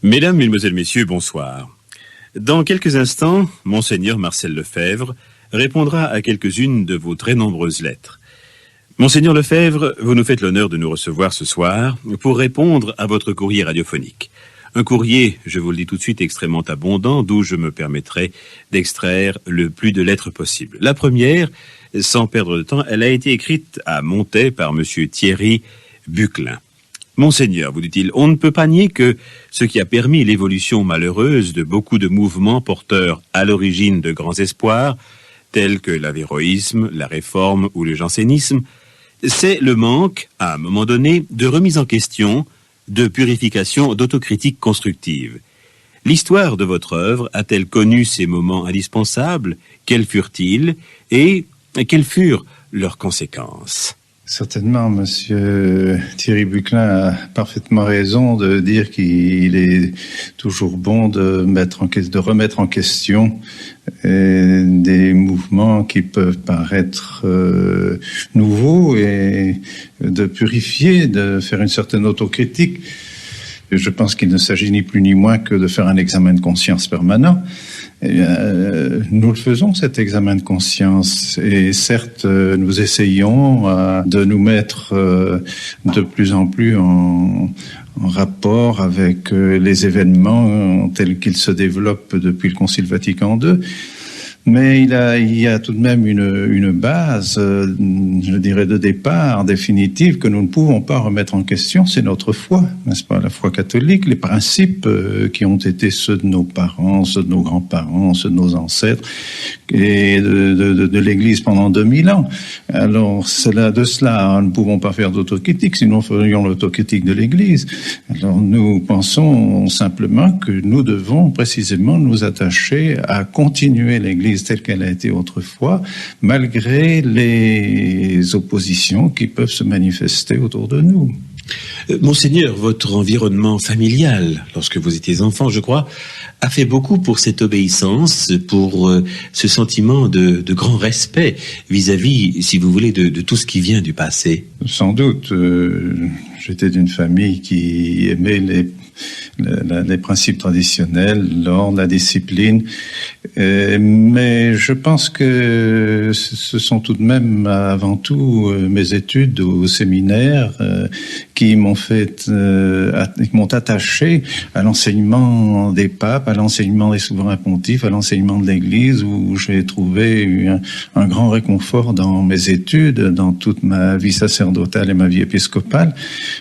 Mesdames, Mesdemoiselles, Messieurs, bonsoir. Dans quelques instants, Monseigneur Marcel Lefebvre répondra à quelques-unes de vos très nombreuses lettres. Monseigneur Lefebvre, vous nous faites l'honneur de nous recevoir ce soir pour répondre à votre courrier radiophonique. Un courrier, je vous le dis tout de suite, extrêmement abondant, d'où je me permettrai d'extraire le plus de lettres possible. La première, sans perdre de temps, elle a été écrite à Montaix par monsieur Thierry Buclin. Monseigneur, vous dit-il, on ne peut pas nier que ce qui a permis l'évolution malheureuse de beaucoup de mouvements porteurs à l'origine de grands espoirs, tels que l'avéroïsme, la réforme ou le jansénisme, c'est le manque, à un moment donné, de remise en question, de purification, d'autocritique constructive. L'histoire de votre œuvre a-t-elle connu ces moments indispensables? Quels furent-ils? Et quelles furent leurs conséquences? Certainement, monsieur Thierry Buclin a parfaitement raison de dire qu'il est toujours bon de remettre en question des mouvements qui peuvent paraître nouveaux et de purifier, de faire une certaine autocritique. Je pense qu'il ne s'agit ni plus ni moins que de faire un examen de conscience permanent. Nous le faisons, cet examen de conscience, et certes, nous essayons de nous mettre de plus en plus en rapport avec les événements tels qu'ils se développent depuis le Concile Vatican II. Mais il y a tout de même une base, je dirais, de départ définitive que nous ne pouvons pas remettre en question, c'est notre foi, n'est-ce pas, la foi catholique, les principes qui ont été ceux de nos parents, ceux de nos grands-parents, ceux de nos ancêtres et de l'Église pendant 2000 ans. Alors, de cela, nous ne pouvons pas faire d'autocritique, sinon nous ferions l'autocritique de l'Église. Alors, nous pensons simplement que nous devons précisément nous attacher à continuer l'Église telle qu'elle a été autrefois, malgré les oppositions qui peuvent se manifester autour de nous. Monseigneur, votre environnement familial, lorsque vous étiez enfant, je crois, a fait beaucoup pour cette obéissance, pour ce sentiment de grand respect vis-à-vis, si vous voulez, de tout ce qui vient du passé. Sans doute. J'étais d'une famille qui aimait les principes traditionnels, l'ordre, la discipline, mais je pense que ce sont tout de même avant tout mes études au séminaire qui m'ont attaché à l'enseignement des papes, à l'enseignement des souverains pontifes, à l'enseignement de l'Église, où j'ai trouvé un grand réconfort dans mes études, dans toute ma vie sacerdotale et ma vie épiscopale.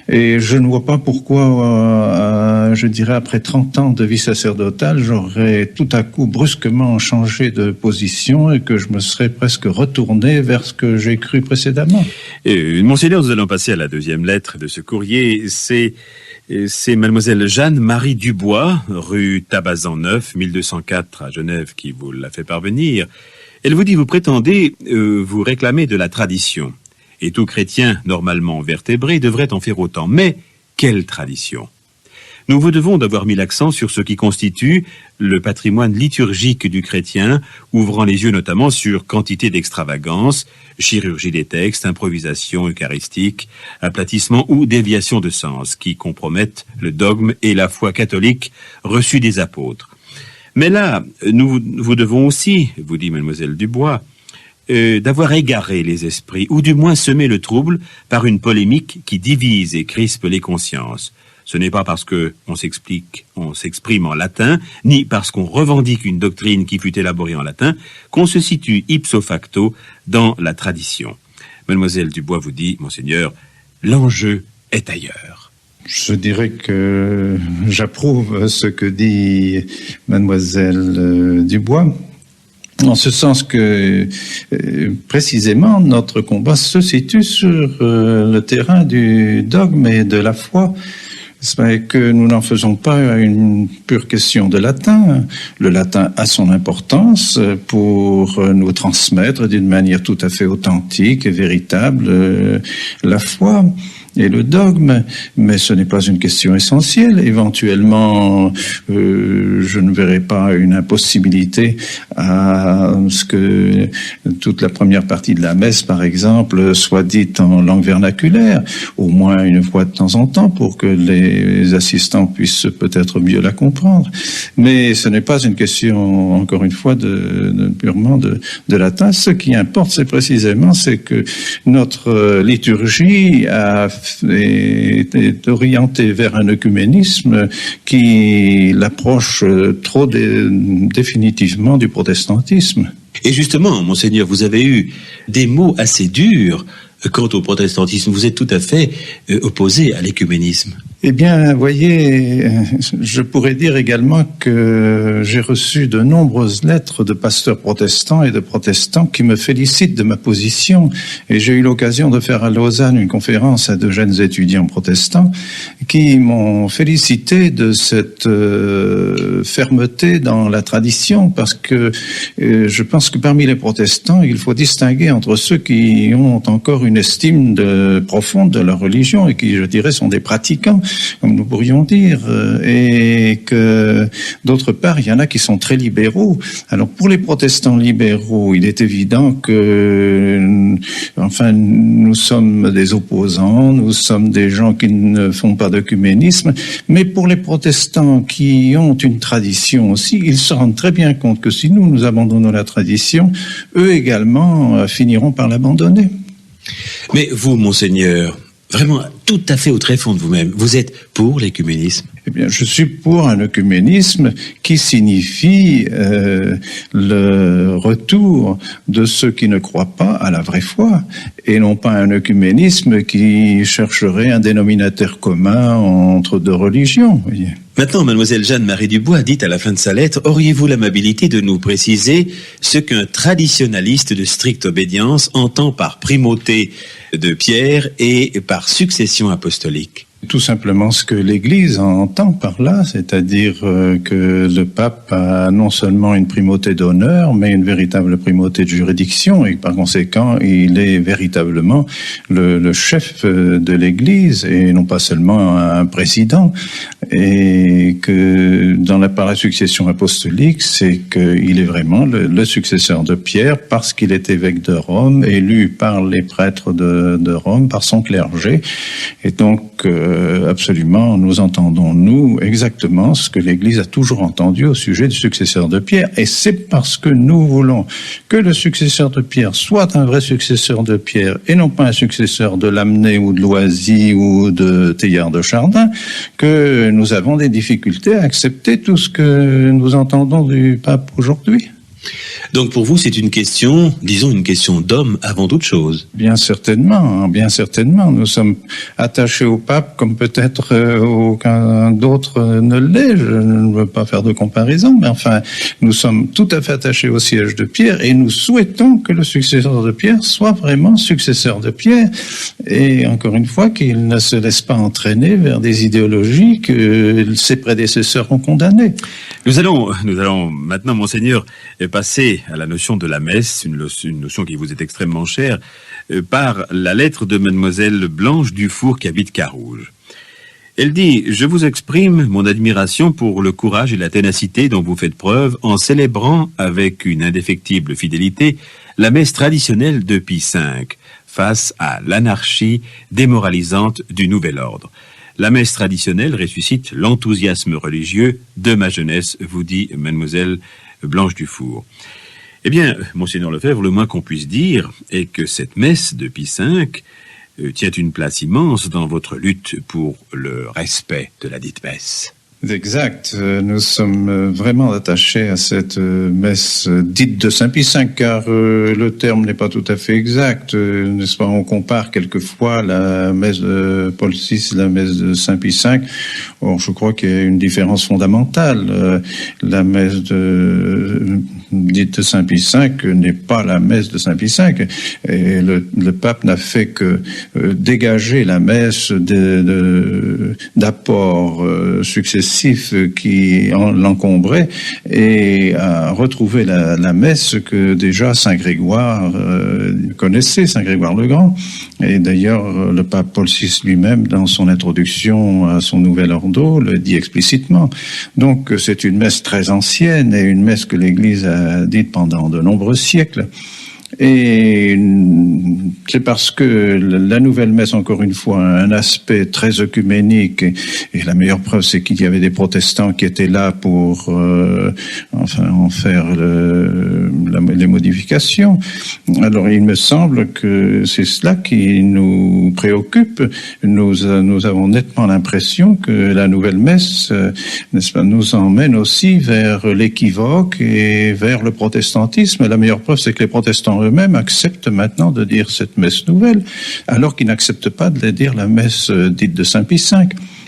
Et je ne vois pas pourquoi, je dirais, après 30 ans de vie sacerdotale, j'aurais tout à coup brusquement changé de position et que je me serais presque retourné vers ce que j'ai cru précédemment. Monseigneur, nous allons passer à la deuxième lettre de ce courrier. C'est mademoiselle Jeanne-Marie Dubois, rue Tabazan 9, 1204 à Genève, qui vous l'a fait parvenir. Elle vous dit, vous prétendez vous réclamer de la tradition. Et tout chrétien normalement vertébré devrait en faire autant. Mais quelle tradition? Nous vous devons d'avoir mis l'accent sur ce qui constitue le patrimoine liturgique du chrétien, ouvrant les yeux notamment sur quantité d'extravagances, chirurgie des textes, improvisation eucharistique, aplatissement ou déviation de sens, qui compromettent le dogme et la foi catholique reçue des apôtres. Mais là, nous vous devons aussi, vous dit mademoiselle Dubois, d'avoir égaré les esprits, ou du moins semé le trouble par une polémique qui divise et crispe les consciences. Ce n'est pas parce qu'on s'exprime en latin, ni parce qu'on revendique une doctrine qui fut élaborée en latin, qu'on se situe ipso facto dans la tradition. Mademoiselle Dubois vous dit, Monseigneur, l'enjeu est ailleurs. Je dirais que j'approuve ce que dit mademoiselle Dubois, en ce sens que, précisément, notre combat se situe sur le terrain du dogme et de la foi. C'est que nous n'en faisons pas une pure question de latin. Le latin a son importance pour nous transmettre d'une manière tout à fait authentique et véritable la foi. et le dogme, mais ce n'est pas une question essentielle. Éventuellement, je ne verrai pas une impossibilité à ce que toute la première partie de la messe, par exemple, soit dite en langue vernaculaire, au moins une fois de temps en temps, pour que les assistants puissent peut-être mieux la comprendre. Mais ce n'est pas une question, encore une fois, purement de latin. Ce qui importe, c'est précisément, c'est que notre liturgie est orientée vers un œcuménisme qui l'approche trop définitivement du protestantisme. Et justement, monseigneur, vous avez eu des mots assez durs quant au protestantisme. Vous êtes tout à fait opposé à l'œcuménisme. Eh bien, voyez, je pourrais dire également que j'ai reçu de nombreuses lettres de pasteurs protestants et de protestants qui me félicitent de ma position. Et j'ai eu l'occasion de faire à Lausanne une conférence à de jeunes étudiants protestants qui m'ont félicité de cette fermeté dans la tradition, parce que je pense que parmi les protestants, il faut distinguer entre ceux qui ont encore une estime profonde de leur religion et qui, je dirais, sont des pratiquants, comme nous pourrions dire, et que d'autre part, il y en a qui sont très libéraux. Alors pour les protestants libéraux, il est évident que, enfin, nous sommes des opposants, nous sommes des gens qui ne font pas d'œcuménisme, mais pour les protestants qui ont une tradition aussi, ils se rendent très bien compte que si nous abandonnons la tradition, eux également finiront par l'abandonner. Mais vous, monseigneur, vraiment tout à fait au tréfonds de vous-même, vous êtes pour l'œcuménisme? Eh bien, je suis pour un œcuménisme qui signifie le retour de ceux qui ne croient pas à la vraie foi, et non pas un œcuménisme qui chercherait un dénominateur commun entre deux religions. Voyez. Maintenant, mademoiselle Jeanne-Marie Dubois dit à la fin de sa lettre: auriez-vous l'amabilité de nous préciser ce qu'un traditionnaliste de stricte obédience entend par primauté de Pierre et par succession apostolique? Tout simplement ce que l'Église entend par là, c'est-à-dire que le pape a non seulement une primauté d'honneur, mais une véritable primauté de juridiction, et par conséquent, il est véritablement le chef de l'Église, et non pas seulement un président, et que par la succession apostolique, c'est qu'il est vraiment le successeur de Pierre, parce qu'il est évêque de Rome, élu par les prêtres de Rome, par son clergé, et donc absolument, nous entendons, nous, exactement ce que l'Église a toujours entendu au sujet du successeur de Pierre. Et c'est parce que nous voulons que le successeur de Pierre soit un vrai successeur de Pierre et non pas un successeur de Lamennais ou de Loisy ou de Teilhard de Chardin que nous avons des difficultés à accepter tout ce que nous entendons du pape aujourd'hui. Donc pour vous, c'est une question, disons une question d'homme avant toute chose. Bien certainement. Nous sommes attachés au pape comme peut-être aucun d'autre ne l'est. Je ne veux pas faire de comparaison, mais enfin, nous sommes tout à fait attachés au siège de Pierre et nous souhaitons que le successeur de Pierre soit vraiment successeur de Pierre. Et encore une fois, qu'il ne se laisse pas entraîner vers des idéologies que ses prédécesseurs ont condamnées. Nous allons maintenant, monseigneur, passer à la notion de la messe, une notion qui vous est extrêmement chère, par la lettre de mademoiselle Blanche Dufour qui habite Carouge. Elle dit: je vous exprime mon admiration pour le courage et la ténacité dont vous faites preuve en célébrant avec une indéfectible fidélité la messe traditionnelle de Pie V, face à l'anarchie démoralisante du nouvel ordre. La messe traditionnelle ressuscite l'enthousiasme religieux de ma jeunesse, vous dit mademoiselle Blanche Dufour. Eh bien, monseigneur Lefebvre, le moins qu'on puisse dire est que cette messe de Pie V tient une place immense dans votre lutte pour le respect de la dite messe. Exact. Nous sommes vraiment attachés à cette messe dite de Saint Pie V, car le terme n'est pas tout à fait exact. N'est-ce pas? On compare quelquefois la messe de Paul VI et la messe de Saint Pie V. Or, je crois qu'il y a une différence fondamentale. La messe dite de Saint Pie V n'est pas la messe de Saint Pie V. Et le pape n'a fait que dégager la messe d'apports successifs qui l'encombraient et à retrouver la messe que déjà Saint Grégoire connaissait, Saint Grégoire le Grand. Et d'ailleurs, le pape Paul VI lui-même, dans son introduction à son nouvel ordo, le dit explicitement. Donc, c'est une messe très ancienne et une messe que l'Église a dite pendant de nombreux siècles. Et c'est parce que la nouvelle messe, encore une fois, a un aspect très œcuménique, et la meilleure preuve, c'est qu'il y avait des protestants qui étaient là pour en faire les modifications. Alors, il me semble que c'est cela qui nous préoccupe. Nous avons nettement l'impression que la nouvelle messe, n'est-ce pas, nous emmène aussi vers l'équivoque et vers le protestantisme. Et la meilleure preuve, c'est que les protestants eux-mêmes acceptent maintenant de dire cette messe nouvelle, alors qu'ils n'acceptent pas de dire la messe dite de Saint Pie V.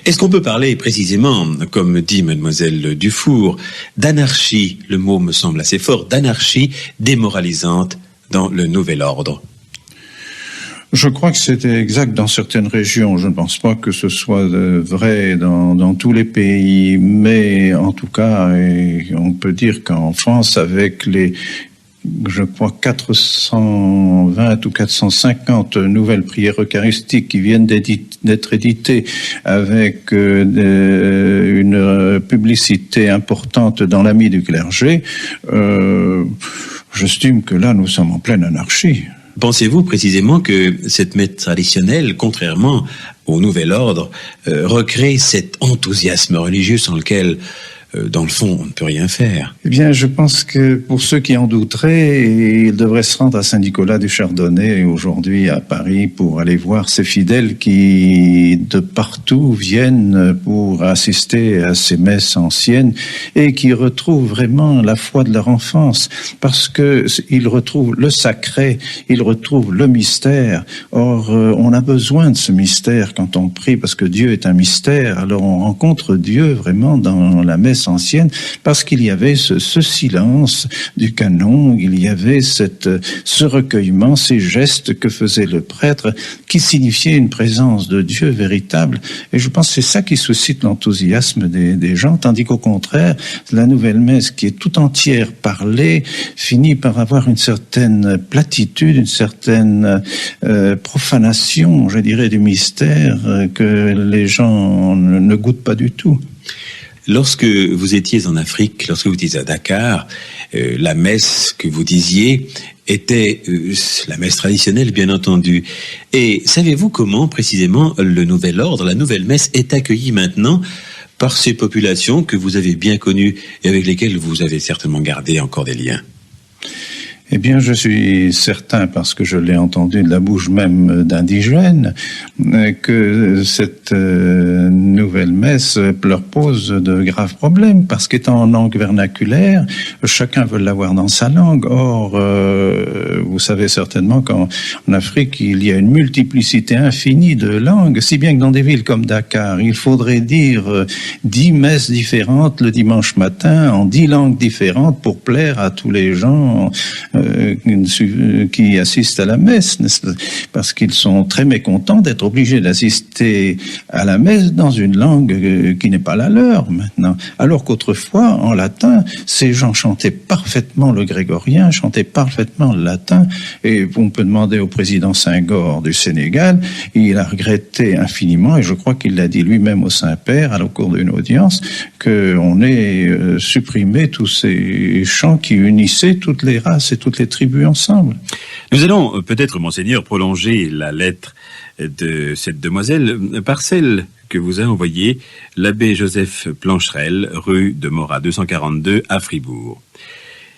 Est-ce qu'on peut parler précisément, comme dit mademoiselle Dufour, d'anarchie, le mot me semble assez fort, d'anarchie démoralisante dans le nouvel ordre? Je crois que c'était exact dans certaines régions. Je ne pense pas que ce soit vrai dans tous les pays, mais en tout cas, on peut dire qu'en France, avec je crois 420 ou 450 nouvelles prières eucharistiques qui viennent d'être éditées avec une publicité importante dans l'Ami du clergé, j'estime que là nous sommes en pleine anarchie. Pensez-vous précisément que cette messe traditionnelle, contrairement au nouvel ordre, recrée cet enthousiasme religieux sans lequel dans le fond, on ne peut rien faire? Eh bien, je pense que pour ceux qui en douteraient, ils devraient se rendre à Saint-Nicolas du Chardonnay aujourd'hui à Paris pour aller voir ces fidèles qui de partout viennent pour assister à ces messes anciennes et qui retrouvent vraiment la foi de leur enfance, parce que ils retrouvent le sacré, ils retrouvent le mystère. Or, on a besoin de ce mystère quand on prie, parce que Dieu est un mystère. Alors, on rencontre Dieu vraiment dans la messe ancienne, parce qu'il y avait ce silence du canon, il y avait ce recueillement, ces gestes que faisait le prêtre, qui signifiaient une présence de Dieu véritable. Et je pense que c'est ça qui suscite l'enthousiasme des gens, tandis qu'au contraire, la nouvelle messe, qui est tout entière parlée, finit par avoir une certaine platitude, une certaine profanation, je dirais, du mystère que les gens ne goûtent pas du tout. Lorsque vous étiez en Afrique, lorsque vous étiez à Dakar, la messe que vous disiez était la messe traditionnelle, bien entendu. Et savez-vous comment, précisément, le nouvel ordre, la nouvelle messe est accueillie maintenant par ces populations que vous avez bien connues et avec lesquelles vous avez certainement gardé encore des liens? Eh bien, je suis certain, parce que je l'ai entendu de la bouche même d'indigènes, que cette nouvelle messe leur pose de graves problèmes, parce qu'étant en langue vernaculaire, chacun veut l'avoir dans sa langue. Or, vous savez certainement qu'en Afrique, il y a une multiplicité infinie de langues, si bien que dans des villes comme Dakar, il faudrait dire 10 messes différentes le dimanche matin, en 10 langues différentes, pour plaire à tous les gens qui assistent à la messe, parce qu'ils sont très mécontents d'être obligés d'assister à la messe dans une langue qui n'est pas la leur maintenant. Alors qu'autrefois, en latin, ces gens chantaient parfaitement le grégorien, chantaient parfaitement le latin, et on peut demander au président Senghor du Sénégal, il a regretté infiniment, et je crois qu'il l'a dit lui-même au Saint-Père, au cours d'une audience, qu'on ait supprimé tous ces chants qui unissaient toutes les races et toutes les tribus ensemble. Nous allons peut-être, Monseigneur, prolonger la lettre de cette demoiselle par celle que vous a envoyée l'abbé Joseph Plancherel, rue de Morat 242 à Fribourg.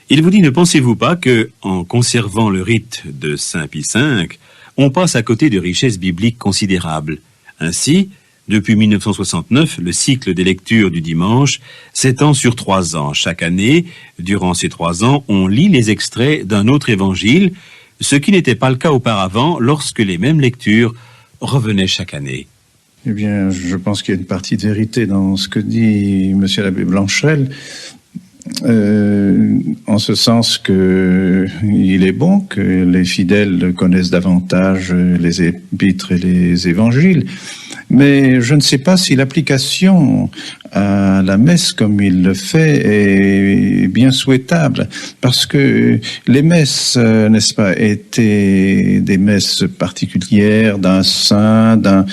Il vous dit: ne pensez-vous pas que, en conservant le rite de Saint Pie V, on passe à côté de richesses bibliques considérables? Ainsi, depuis 1969, le cycle des lectures du dimanche s'étend sur 3 ans. Chaque année, durant ces 3 ans, on lit les extraits d'un autre évangile, ce qui n'était pas le cas auparavant lorsque les mêmes lectures revenaient chaque année. Eh bien, je pense qu'il y a une partie de vérité dans ce que dit monsieur l'abbé Blanchel. en ce sens que il est bon que les fidèles connaissent davantage les épîtres et les évangiles, mais je ne sais pas si l'application à la messe comme il le fait est bien souhaitable, parce que les messes, n'est-ce pas, étaient des messes particulières d'un saint, d'un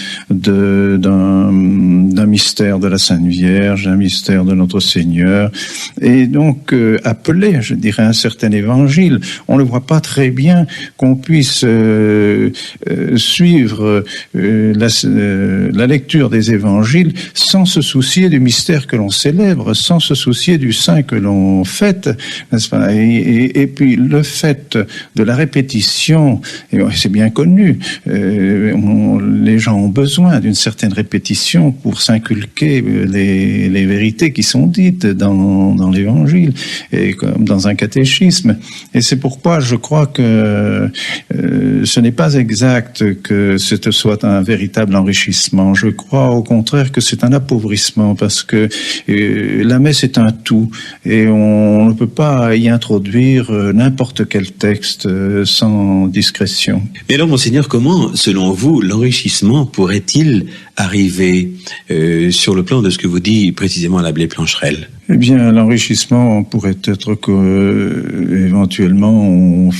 mystère de la Sainte Vierge, d'un mystère de notre Seigneur, et donc appelé, je dirais, un certain évangile. On ne voit pas très bien qu'on puisse suivre la lecture des évangiles sans se soucier du mystère que l'on célèbre, sans se soucier du saint que l'on fête, n'est-ce pas? Et puis le fait de la répétition, et c'est bien connu, les gens ont besoin d'une certaine répétition pour s'inculquer les vérités qui sont dites dans l'évangile, et comme dans un catéchisme. Et c'est pourquoi je crois que ce n'est pas exact que ce soit un véritable enrichissement. Je crois au contraire que c'est un appauvrissement, parce que la messe est un tout, et on ne peut pas y introduire n'importe quel texte sans discrétion. Mais alors, Monseigneur, comment, selon vous, l'enrichissement pourrait-il arriver sur le plan de ce que vous dit précisément l'abbé Plancherel? Eh bien, l'enrichissement pourrait être qu'éventuellement on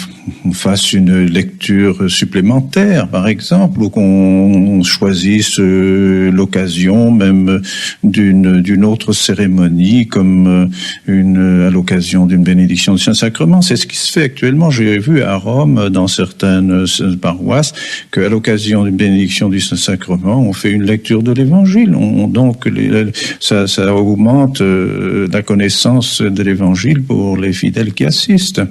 fasse une lecture supplémentaire, par exemple, ou qu'on choisisse l'occasion même d'une autre cérémonie, comme à l'occasion d'une bénédiction du Saint-Sacrement. C'est ce qui se fait actuellement. J'ai vu à Rome, dans certaines paroisses, qu'à l'occasion d'une bénédiction du Saint-Sacrement, on fait une lecture de l'Évangile. Donc, ça augmente la connaissance de l'Évangile pour les fidèles qui assistent.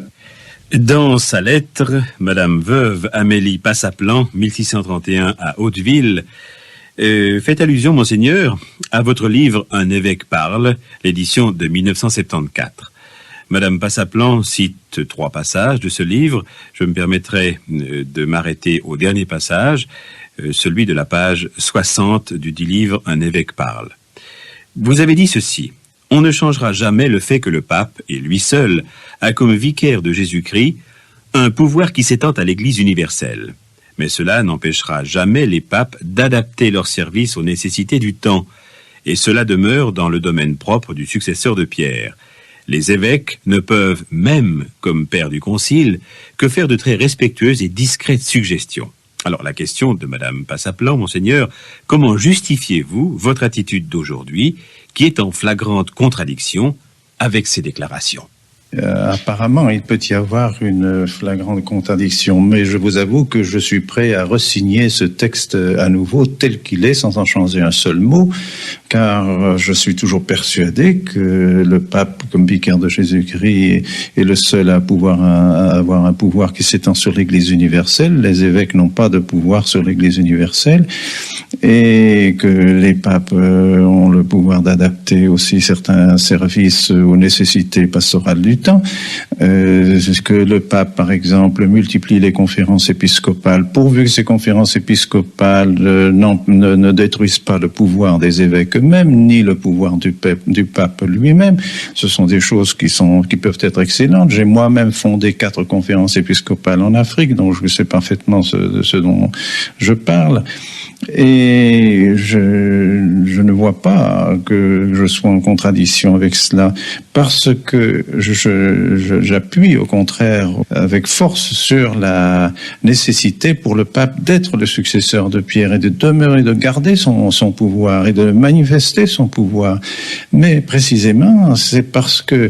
Dans sa lettre, Madame Veuve Amélie Passaplan, 1631 à Hauteville, fait allusion, Monseigneur, à votre livre « Un évêque parle », l'édition de 1974. Madame Passaplan cite 3 passages de ce livre. Je me permettrai de m'arrêter au dernier passage, celui de la page 60 du dit livre « Un évêque parle ». Vous avez dit ceci: « On ne changera jamais le fait que le pape, et lui seul, a comme vicaire de Jésus-Christ un pouvoir qui s'étend à l'Église universelle. Mais cela n'empêchera jamais les papes d'adapter leur service aux nécessités du temps, et cela demeure dans le domaine propre du successeur de Pierre. Les évêques ne peuvent, même comme père du concile, que faire de très respectueuses et discrètes suggestions. » Alors la question de Madame Passaplan, Monseigneur, comment justifiez-vous votre attitude d'aujourd'hui, qui est en flagrante contradiction avec ces déclarations? Apparemment, il peut y avoir une flagrante contradiction, mais je vous avoue que je suis prêt à resigner ce texte à nouveau tel qu'il est, sans en changer un seul mot, car je suis toujours persuadé que le pape, comme vicaire de Jésus-Christ, est le seul à avoir un pouvoir qui s'étend sur l'Église universelle. Les évêques n'ont pas de pouvoir sur l'Église universelle, et que les papes ont le pouvoir d'adapter aussi certains services aux nécessités pastorales du temps. C'est que le pape, par exemple, multiplie les conférences épiscopales, pourvu que ces conférences épiscopales ne détruisent pas le pouvoir des évêques eux-mêmes, ni le pouvoir du pape lui-même. Ce sont des choses qui peuvent être excellentes. J'ai moi-même fondé 4 conférences épiscopales en Afrique, donc je sais parfaitement de ce dont je parle. Et je ne vois pas que je sois en contradiction avec cela, parce que j'appuie au contraire avec force sur la nécessité pour le pape d'être le successeur de Pierre et de demeurer, de garder son pouvoir et de manifester son pouvoir. Mais précisément, c'est parce que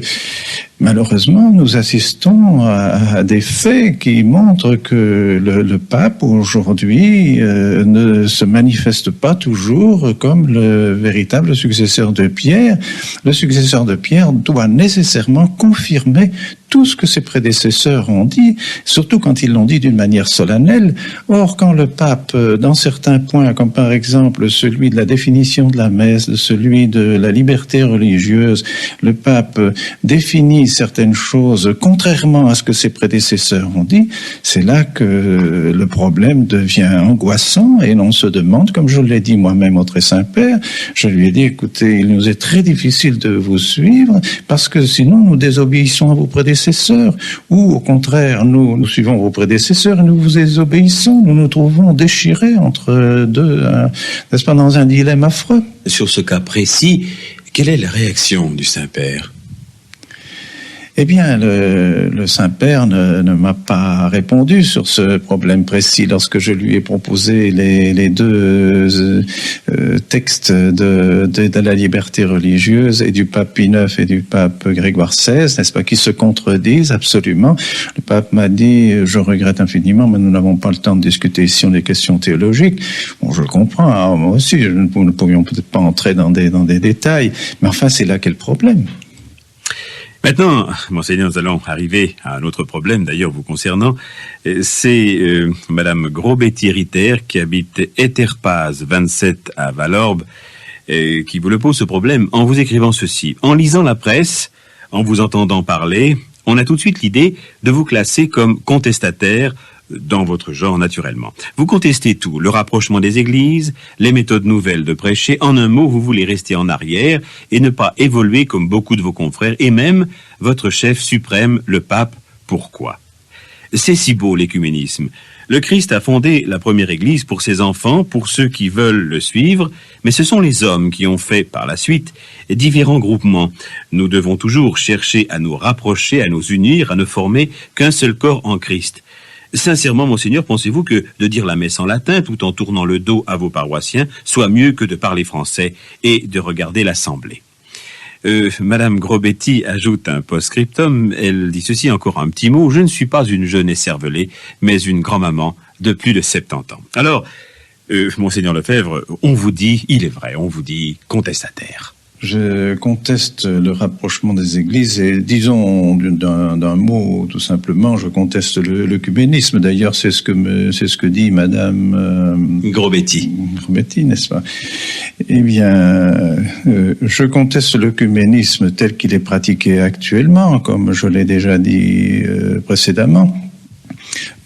malheureusement, nous assistons à des faits qui montrent que le pape, aujourd'hui, ne se manifeste pas toujours comme le véritable successeur de Pierre. Le successeur de Pierre doit nécessairement confirmer tout ce que ses prédécesseurs ont dit, surtout quand ils l'ont dit d'une manière solennelle. Or, quand le pape, dans certains points, comme par exemple celui de la définition de la messe, celui de la liberté religieuse, le pape définit dit certaines choses contrairement à ce que ses prédécesseurs ont dit, c'est là que le problème devient angoissant et l'on se demande, comme je l'ai dit moi-même au Très Saint-Père, je lui ai dit, écoutez, il nous est très difficile de vous suivre parce que sinon nous désobéissons à vos prédécesseurs, ou au contraire, nous suivons vos prédécesseurs et nous vous désobéissons, nous nous trouvons déchirés entre deux, n'est-ce pas, dans un dilemme affreux. Sur ce cas précis, quelle est la réaction du Saint-Père ? Eh bien, le Saint-Père ne m'a pas répondu sur ce problème précis lorsque je lui ai proposé les deux textes de la liberté religieuse et du pape Pie IX et du pape Grégoire XVI, n'est-ce pas, qui se contredisent absolument. Le pape m'a dit, je regrette infiniment, mais nous n'avons pas le temps de discuter ici sur des questions théologiques. Bon, je le comprends, hein, moi aussi, nous ne pouvions peut-être pas entrer dans des détails, mais enfin, c'est là qu'est le problème. Maintenant, Monseigneur, nous allons arriver à un autre problème, d'ailleurs, vous concernant. C'est Madame Gros-Betty-Ritter, qui habite Etterpaz 27 à Valorbe, qui vous le pose ce problème en vous écrivant ceci. En lisant la presse, en vous entendant parler, on a tout de suite l'idée de vous classer comme contestataire dans votre genre naturellement. Vous contestez tout, le rapprochement des églises, les méthodes nouvelles de prêcher. En un mot, vous voulez rester en arrière et ne pas évoluer comme beaucoup de vos confrères, et même votre chef suprême, le pape. Pourquoi ? C'est si beau l'écuménisme. Le Christ a fondé la première église pour ses enfants, pour ceux qui veulent le suivre, mais ce sont les hommes qui ont fait par la suite différents groupements. Nous devons toujours chercher à nous rapprocher, à nous unir, à ne former qu'un seul corps en Christ. Sincèrement, Monseigneur, pensez-vous que de dire la messe en latin tout en tournant le dos à vos paroissiens soit mieux que de parler français et de regarder l'assemblée ? Madame Gros-Betty ajoute un post-scriptum. Elle dit ceci, encore un petit mot. Je ne suis pas une jeune écervelée, mais une grand-maman de plus de 70 ans. Alors, Monseigneur Lefebvre, on vous dit, il est vrai, on vous dit contestataire. Je conteste le rapprochement des églises et, disons d'un mot tout simplement, je conteste l'œcuménisme. D'ailleurs, c'est ce que dit Madame Gros-Betty, n'est-ce pas? Eh bien, je conteste l'œcuménisme tel qu'il est pratiqué actuellement, comme je l'ai déjà dit précédemment.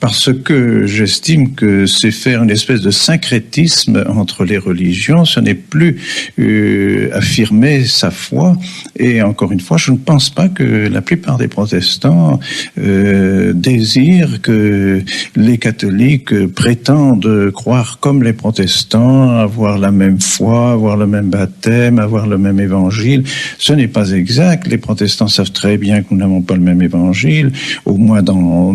Parce que j'estime que c'est faire une espèce de syncrétisme entre les religions, ce n'est plus affirmer sa foi. Et encore une fois, je ne pense pas que la plupart des protestants désirent que les catholiques prétendent croire comme les protestants, avoir la même foi, avoir le même baptême, avoir le même évangile. Ce n'est pas exact. Les protestants savent très bien que nous n'avons pas le même évangile, au moins dans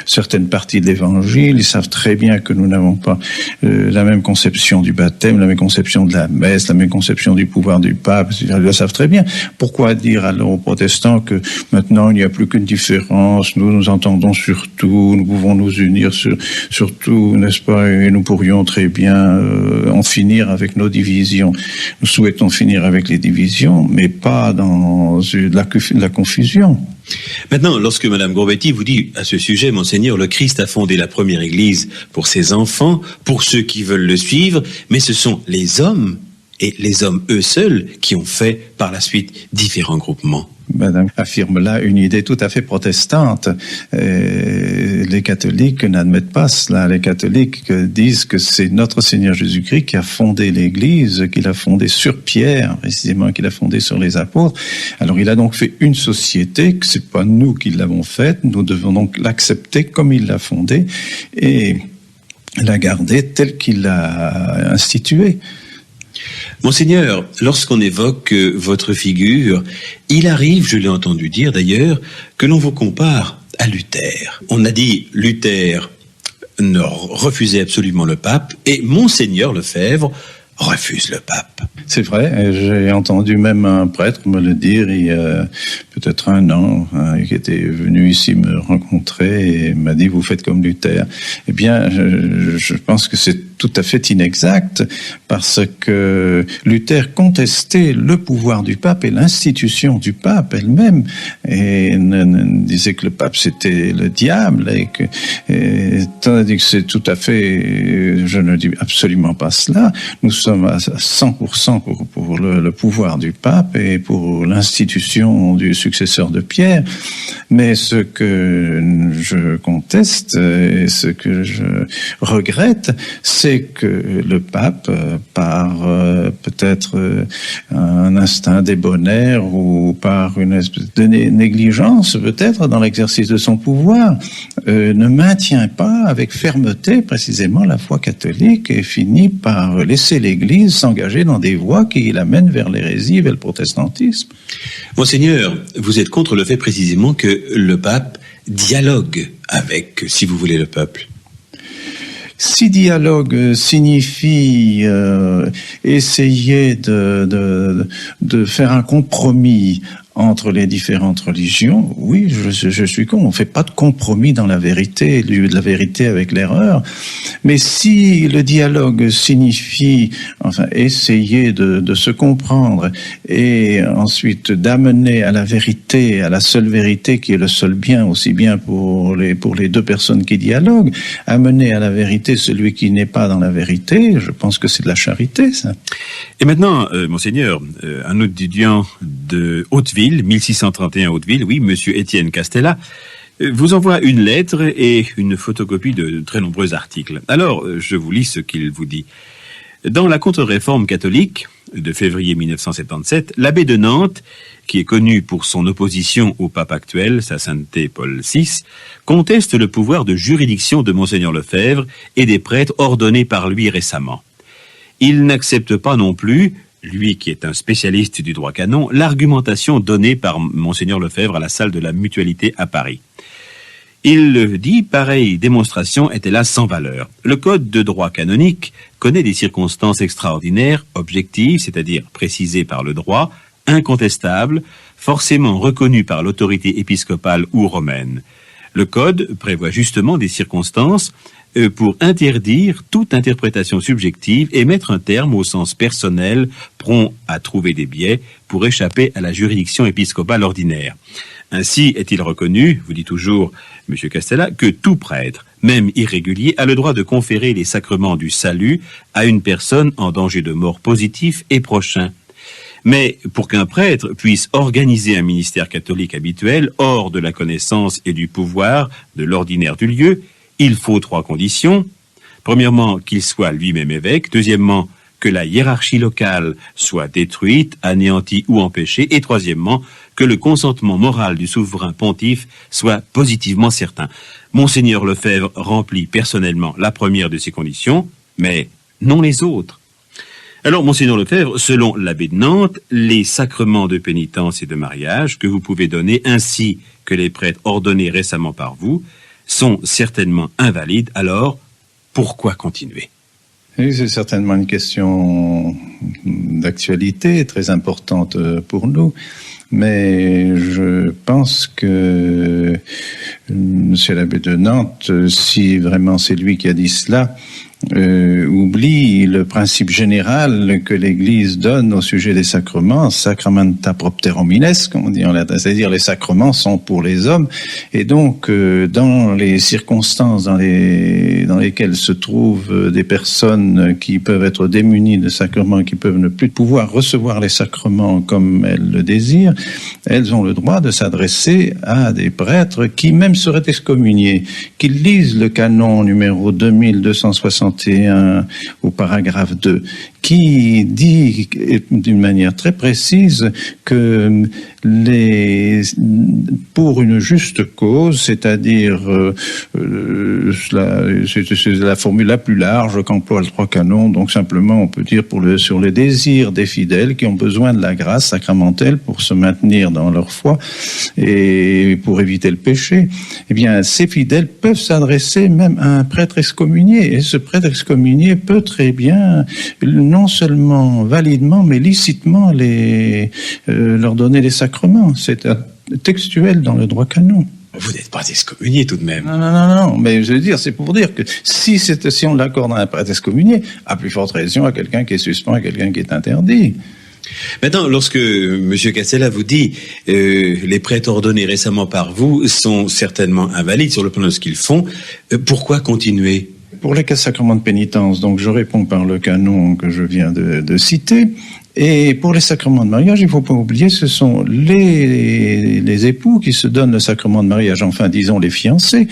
certaines parties de l'évangile. Ils savent très bien que nous n'avons pas la même conception du baptême, la même conception de la messe, la même conception du pouvoir du pape. Ils le savent très bien. Pourquoi dire alors aux protestants que maintenant il n'y a plus qu'une différence, nous entendons sur tout, nous pouvons nous unir sur tout, n'est-ce pas, et nous pourrions très bien en finir avec nos divisions. Nous souhaitons finir avec les divisions, mais pas dans la confusion. Maintenant, lorsque Madame Gros-Betty vous dit à ce sujet, Monseigneur, le Christ a fondé la première église pour ses enfants, pour ceux qui veulent le suivre, mais ce sont les hommes, et les hommes eux seuls, qui ont fait par la suite différents groupements. Madame affirme là une idée tout à fait protestante. Les catholiques n'admettent pas cela. Les catholiques disent que c'est notre Seigneur Jésus-Christ qui a fondé l'Église, qu'il a fondé sur Pierre, précisément, qu'il a fondé sur les apôtres. Alors il a donc fait une société, que c'est pas nous qui l'avons faite, nous devons donc l'accepter comme il l'a fondée et la garder telle qu'il l'a instituée. Monseigneur, lorsqu'on évoque votre figure, il arrive, je l'ai entendu dire d'ailleurs, que l'on vous compare à Luther. On a dit Luther ne refusait absolument le pape et Monseigneur Lefebvre refuse le pape. C'est vrai, j'ai entendu même un prêtre me le dire il y a peut-être un an, qui était venu ici me rencontrer et m'a dit « vous faites comme Luther ». Eh bien, je pense que c'est tout à fait inexact, parce que Luther contestait le pouvoir du pape et l'institution du pape elle-même, et disait que le pape c'était le diable, tandis que c'est tout à fait, je ne dis absolument pas cela. Nous sommes à 100% pour le pouvoir du pape et pour l'institution du successeur de Pierre, mais ce que je conteste et ce que je regrette, c'est que le pape, par peut-être un instinct débonnaire ou par une espèce de négligence peut-être dans l'exercice de son pouvoir, ne maintient pas avec fermeté précisément la foi catholique et finit par laisser l'Église s'engager dans des voies qui l'amènent vers l'hérésie, vers le protestantisme. Monseigneur, vous êtes contre le fait précisément que le pape dialogue avec, si vous voulez, le peuple. Si dialogue signifie essayer de faire un compromis entre les différentes religions, oui, je suis con. On fait pas de compromis dans la vérité, de la vérité avec l'erreur. Mais si le dialogue signifie, enfin, essayer de se comprendre et ensuite d'amener à la vérité, à la seule vérité qui est le seul bien, aussi bien pour les deux personnes qui dialoguent, amener à la vérité celui qui n'est pas dans la vérité, je pense que c'est de la charité, ça. Et maintenant, Monseigneur, un étudiant de Hauteville, 1631 Hauteville, oui, Monsieur Étienne Castella, vous envoie une lettre et une photocopie de très nombreux articles. Alors, je vous lis ce qu'il vous dit. Dans la contre-réforme catholique de février 1977, l'abbé de Nantes, qui est connu pour son opposition au pape actuel, sa sainteté Paul VI, conteste le pouvoir de juridiction de Monseigneur Lefebvre et des prêtres ordonnés par lui récemment. Il n'accepte pas non plus, lui qui est un spécialiste du droit canon, l'argumentation donnée par Monseigneur Lefebvre à la salle de la Mutualité à Paris. Il dit, pareille démonstration est hélas sans valeur. Le code de droit canonique connaît des circonstances extraordinaires, objectives, c'est-à-dire précisées par le droit, incontestables, forcément reconnues par l'autorité épiscopale ou romaine. Le code prévoit justement des circonstances pour interdire toute interprétation subjective et mettre un terme au sens personnel, prompt à trouver des biais pour échapper à la juridiction épiscopale ordinaire. Ainsi est-il reconnu, vous dit toujours M. Castella, que tout prêtre, même irrégulier, a le droit de conférer les sacrements du salut à une personne en danger de mort positif et prochain. Mais pour qu'un prêtre puisse organiser un ministère catholique habituel, hors de la connaissance et du pouvoir de l'ordinaire du lieu, il faut 3 conditions. Premièrement, qu'il soit lui-même évêque. Deuxièmement, que la hiérarchie locale soit détruite, anéantie ou empêchée. Et troisièmement, que le consentement moral du souverain pontife soit positivement certain. Monseigneur Lefebvre remplit personnellement la première de ces conditions, mais non les autres. Alors, Monseigneur Lefebvre, selon l'abbé de Nantes, les sacrements de pénitence et de mariage que vous pouvez donner, ainsi que les prêtres ordonnés récemment par vous, sont certainement invalides. Alors, pourquoi continuer ? Oui, c'est certainement une question d'actualité très importante pour nous. Mais je pense que Monsieur l'abbé de Nantes, si vraiment c'est lui qui a dit cela, oublie le principe général que l'Église donne au sujet des sacrements, sacramenta propter homines, comme on dit en latin, c'est-à-dire les sacrements sont pour les hommes, et donc dans les circonstances dans lesquelles se trouvent des personnes qui peuvent être démunies de sacrements, qui peuvent ne plus pouvoir recevoir les sacrements comme elles le désirent, elles ont le droit de s'adresser à des prêtres qui même seraient excommuniés, qu'ils lisent le canon numéro 2261 au paragraphe 2, qui dit d'une manière très précise que pour une juste cause, c'est-à-dire c'est la formule la plus large qu'emploient les 3 canons, donc simplement on peut dire sur les désirs des fidèles qui ont besoin de la grâce sacramentelle pour se maintenir dans leur foi et pour éviter le péché, eh bien ces fidèles peuvent s'adresser même à un prêtre excommunié, et ce prêtre excommunié peut très bien, non seulement validement, mais licitement leur donner les sacrements. C'est textuel dans le droit canon. vous n'êtes pas excommunié tout de même. Non, mais je veux dire, c'est pour dire que si on l'accorde à un prêtre excommunié, à plus forte raison à quelqu'un qui est suspend, à quelqu'un qui est interdit. Maintenant, lorsque M. Cassella vous dit les prêtres ordonnés récemment par vous sont certainement invalides sur le plan de ce qu'ils font, pourquoi continuer? Pour les sacrements de pénitence, donc je réponds par le canon que je viens de citer. Et pour les sacrements de mariage, il ne faut pas oublier, ce sont les époux qui se donnent le sacrement de mariage, enfin disons les fiancés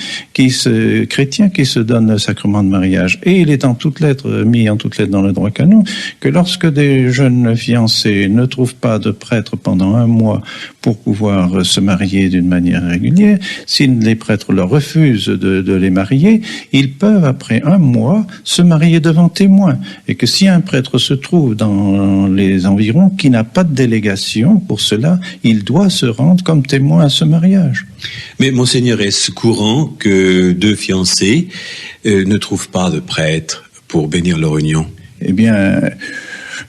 chrétiens qui se donnent le sacrement de mariage. Et il est mis en toutes lettres dans le droit canon que lorsque des jeunes fiancés ne trouvent pas de prêtre pendant 1 mois pour pouvoir se marier d'une manière régulière, si les prêtres leur refusent de les marier, ils peuvent après 1 mois se marier devant témoins. Et que si un prêtre se trouve dans les environs qui n'a pas de délégation pour cela, il doit se rendre comme témoin à ce mariage. Mais monseigneur, est-ce courant que 2 fiancés ne trouvent pas de prêtre pour bénir leur union? Eh bien,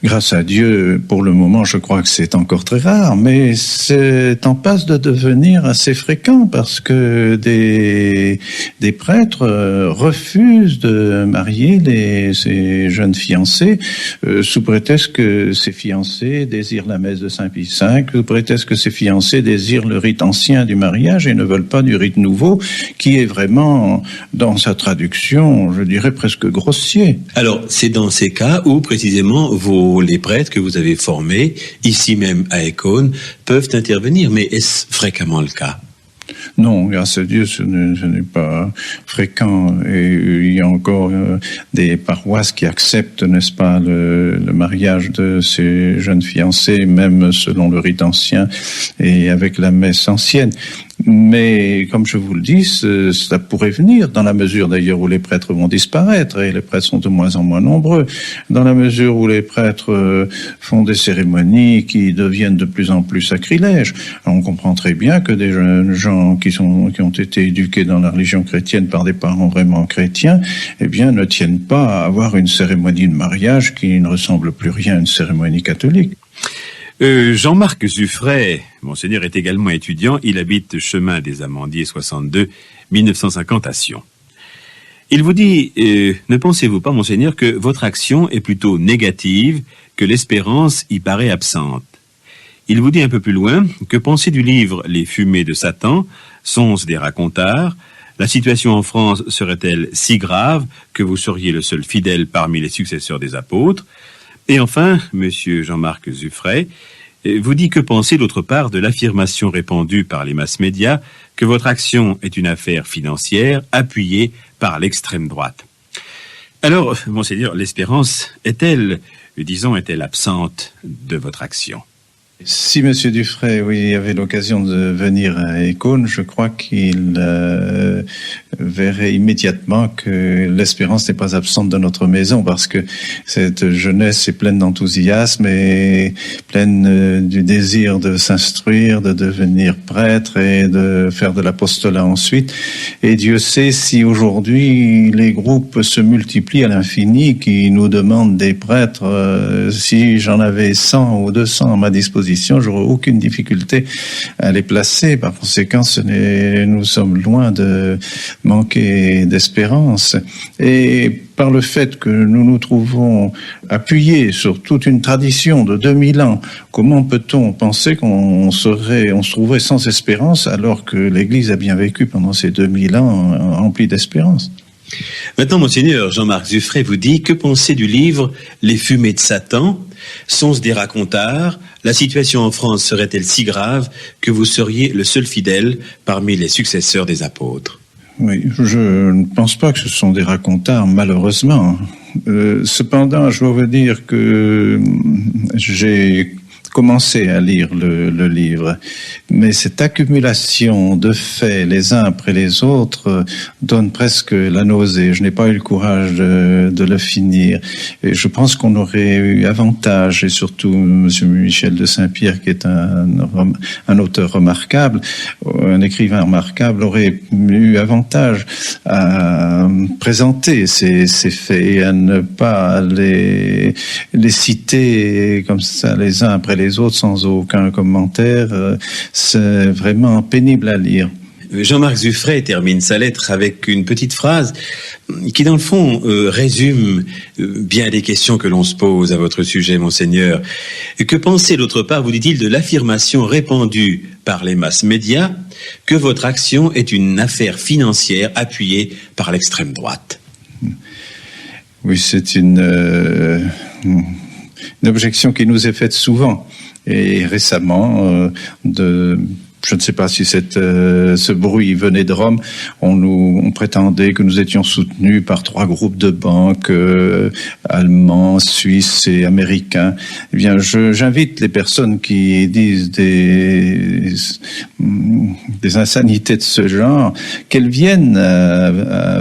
grâce à Dieu, pour le moment, je crois que c'est encore très rare, mais c'est en passe de devenir assez fréquent parce que des prêtres refusent de marier ces jeunes fiancés sous prétexte que ces fiancés désirent la messe de Saint Pie V, sous prétexte que ces fiancés désirent le rite ancien du mariage et ne veulent pas du rite nouveau qui est vraiment, dans sa traduction, je dirais presque grossier. Alors, c'est dans ces cas où, précisément, les prêtres que vous avez formés, ici même à Écône, peuvent intervenir. Mais est-ce fréquemment le cas? Non, grâce à Dieu, ce n'est pas fréquent. Et il y a encore des paroisses qui acceptent, n'est-ce pas, le mariage de ces jeunes fiancés, même selon le rite ancien et avec la messe ancienne. Mais, comme je vous le dis, ça pourrait venir, dans la mesure d'ailleurs où les prêtres vont disparaître, et les prêtres sont de moins en moins nombreux, dans la mesure où les prêtres font des cérémonies qui deviennent de plus en plus sacrilèges. Alors, on comprend très bien que des jeunes gens qui ont été éduqués dans la religion chrétienne par des parents vraiment chrétiens, eh bien, ne tiennent pas à avoir une cérémonie de mariage qui ne ressemble plus rien à une cérémonie catholique. Jean-Marc Zuffray, monseigneur, est également étudiant. Il habite chemin des Amandiers 62, 1950 à Sion. Il vous dit, ne pensez-vous pas, monseigneur, que votre action est plutôt négative, que l'espérance y paraît absente? Il vous dit un peu plus loin, que penser du livre Les fumées de Satan, Songes des racontards? La situation en France serait-elle si grave que vous seriez le seul fidèle parmi les successeurs des apôtres? Et enfin, monsieur Jean-Marc Zuffray vous dit que penser d'autre part de l'affirmation répandue par les masses-médias que votre action est une affaire financière appuyée par l'extrême droite. Alors, monseigneur, l'espérance est-elle absente de votre action? Si M. Zuffray, avait l'occasion de venir à Écône, je crois qu'il verrait immédiatement que l'espérance n'est pas absente de notre maison, parce que cette jeunesse est pleine d'enthousiasme et pleine du désir de s'instruire, de devenir prêtre et de faire de l'apostolat ensuite. Et Dieu sait si aujourd'hui les groupes se multiplient à l'infini qui nous demandent des prêtres. Si j'en avais 100 ou 200 à ma disposition, j'aurais aucune difficulté à les placer. Par conséquent, nous sommes loin de manquer d'espérance. Et par le fait que nous nous trouvons appuyés sur toute une tradition de 2000 ans, comment peut-on penser qu'on se trouverait sans espérance alors que l'Église a bien vécu pendant ces 2000 ans remplis d'espérance? Maintenant, monseigneur Jean-Marc Zuffray vous dit, que penser du livre Les fumées de Satan, Songes des racontards? La situation en France serait-elle si grave que vous seriez le seul fidèle parmi les successeurs des apôtres? Oui, je ne pense pas que ce sont des racontards, malheureusement. Cependant, je dois vous dire que j'ai commencé à lire le livre, mais cette accumulation de faits les uns après les autres donne presque la nausée. Je n'ai pas eu le courage de le finir, et je pense qu'on aurait eu avantage, et surtout M. Michel de Saint-Pierre, qui est un auteur remarquable, un écrivain remarquable, aurait eu avantage à présenter ces faits et à ne pas les citer comme ça les uns après les autres sans aucun commentaire. C'est vraiment pénible à lire. Jean-Marc Zuffray termine sa lettre avec une petite phrase qui, dans le fond, résume bien des questions que l'on se pose à votre sujet, Monseigneur. Que pensez, d'autre part, vous dit-il, de l'affirmation répandue par les masses médias que votre action est une affaire financière appuyée par l'extrême droite? Oui, c'est une objection qui nous est faite souvent et récemment je ne sais pas si ce bruit venait de Rome. On prétendait que nous étions soutenus par 3 groupes de banques allemands, suisses et américains. Eh bien, j'invite les personnes qui disent des insanités de ce genre, qu'elles viennent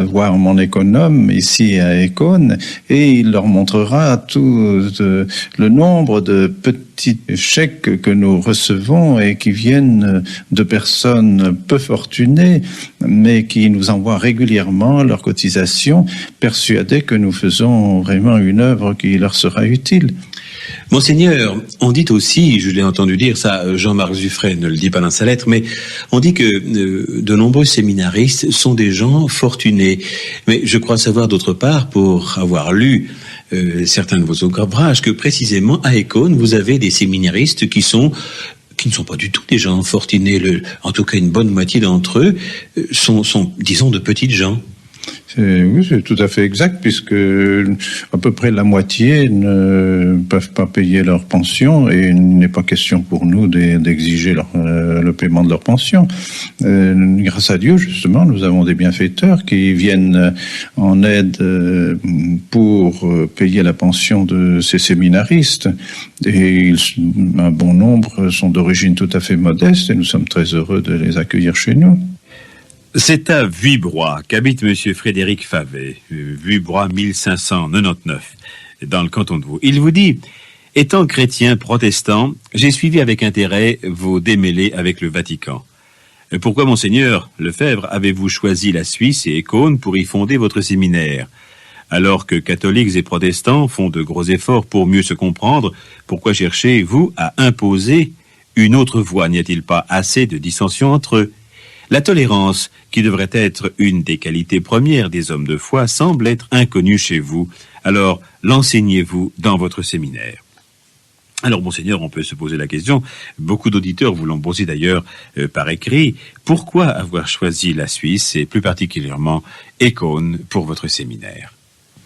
voir mon économe ici à Ecône, et il leur montrera tout le nombre de petits chèques que nous recevons et qui viennent de personnes peu fortunées, mais qui nous envoient régulièrement leurs cotisations, persuadés que nous faisons vraiment une œuvre qui leur sera utile. Monseigneur, on dit aussi, je l'ai entendu dire ça, Jean-Marc Zuffray ne le dit pas dans sa lettre, mais on dit que de nombreux séminaristes sont des gens fortunés. Mais je crois savoir d'autre part, pour avoir lu certains de vos ouvrages, que précisément à Ecône, vous avez des séminaristes qui ne sont pas du tout des gens fortunés. En tout cas, une bonne moitié d'entre eux sont, disons, de petites gens. Oui, c'est tout à fait exact, puisque à peu près la moitié ne peuvent pas payer leur pension, et il n'est pas question pour nous d'exiger le paiement de leur pension. Grâce à Dieu, justement, nous avons des bienfaiteurs qui viennent en aide pour payer la pension de ces séminaristes, et un bon nombre sont d'origine tout à fait modeste, et nous sommes très heureux de les accueillir chez nous. C'est à Vuibrois qu'habite Monsieur Frédéric Favet, Vuibrois 1599, dans le canton de Vaud. Il vous dit: étant chrétien protestant, j'ai suivi avec intérêt vos démêlés avec le Vatican. Pourquoi, Monseigneur Lefebvre, avez-vous choisi la Suisse et Ecône pour y fonder votre séminaire? Alors que catholiques et protestants font de gros efforts pour mieux se comprendre, pourquoi cherchez-vous à imposer une autre voie? N'y a-t-il pas assez de dissension entre eux? La tolérance, qui devrait être une des qualités premières des hommes de foi, semble être inconnue chez vous. Alors, l'enseignez-vous dans votre séminaire? Alors, Monseigneur, on peut se poser la question, beaucoup d'auditeurs vous l'ont posé d'ailleurs par écrit, pourquoi avoir choisi la Suisse et plus particulièrement Ecône pour votre séminaire?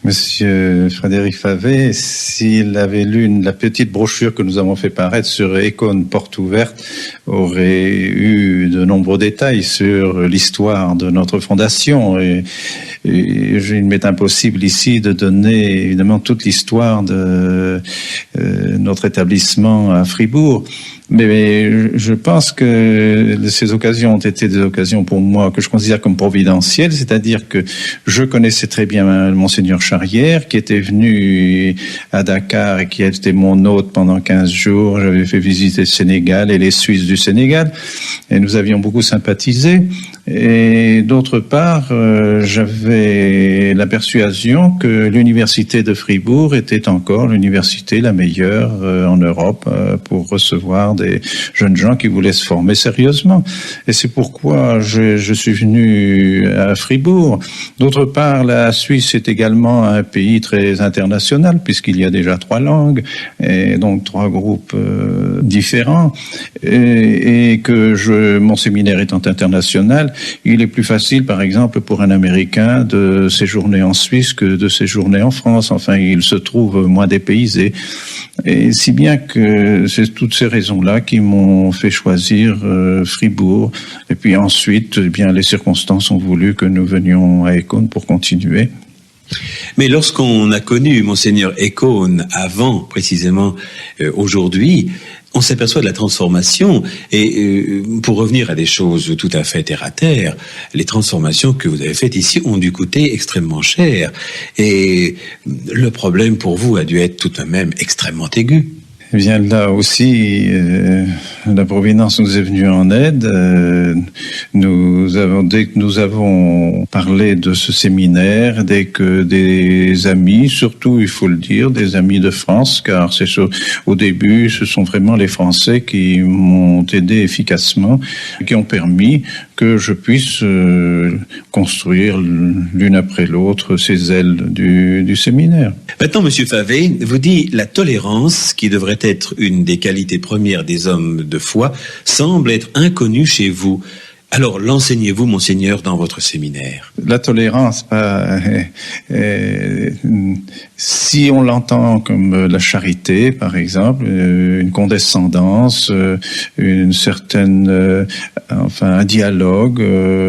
Monsieur Frédéric Favet, s'il avait lu la petite brochure que nous avons fait paraître sur Ecône Porte Ouverte, aurait eu de nombreux détails sur l'histoire de notre fondation. Et il m'est impossible ici de donner évidemment toute l'histoire de notre établissement à Fribourg. Mais je pense que ces occasions ont été des occasions pour moi que je considère comme providentielles, c'est-à-dire que je connaissais très bien Monseigneur Charrière, qui était venu à Dakar et qui a été mon hôte pendant 15 jours. J'avais fait visiter le Sénégal et les Suisses du Sénégal, et nous avions beaucoup sympathisé. Et d'autre part, j'avais la persuasion que l'université de Fribourg était encore l'université la meilleure en Europe pour recevoir des jeunes gens qui voulaient se former sérieusement. Et c'est pourquoi je suis venu à Fribourg. D'autre part, la Suisse est également un pays très international, puisqu'il y a déjà 3 langues, et donc 3 groupes différents, et que mon séminaire étant international, il est plus facile, par exemple, pour un Américain de séjourner en Suisse que de séjourner en France. Enfin, il se trouve moins dépaysé. Et si bien que c'est toutes ces raisons-là qui m'ont fait choisir Fribourg. Et puis ensuite, eh bien, les circonstances ont voulu que nous venions à Ecône pour continuer. Mais lorsqu'on a connu Monseigneur Ecône avant, précisément aujourd'hui, on s'aperçoit de la transformation. Et pour revenir à des choses tout à fait terre à terre, les transformations que vous avez faites ici ont dû coûter extrêmement cher. Et le problème pour vous a dû être tout de même extrêmement aigu. Eh bien, là aussi, la Providence nous est venue en aide. Dès que nous avons parlé de ce séminaire, dès que des amis, surtout, il faut le dire, des amis de France, car au début, ce sont vraiment les Français qui m'ont aidé efficacement, qui ont permis que je puisse construire l'une après l'autre ces ailes du séminaire. Maintenant, Monsieur Favet vous dit la tolérance, qui devrait être une des qualités premières des hommes de foi, semble être inconnue chez vous. Alors, l'enseignez-vous, Monseigneur, dans votre séminaire? La tolérance, si on l'entend comme la charité, par exemple, une condescendance, une certaine, un dialogue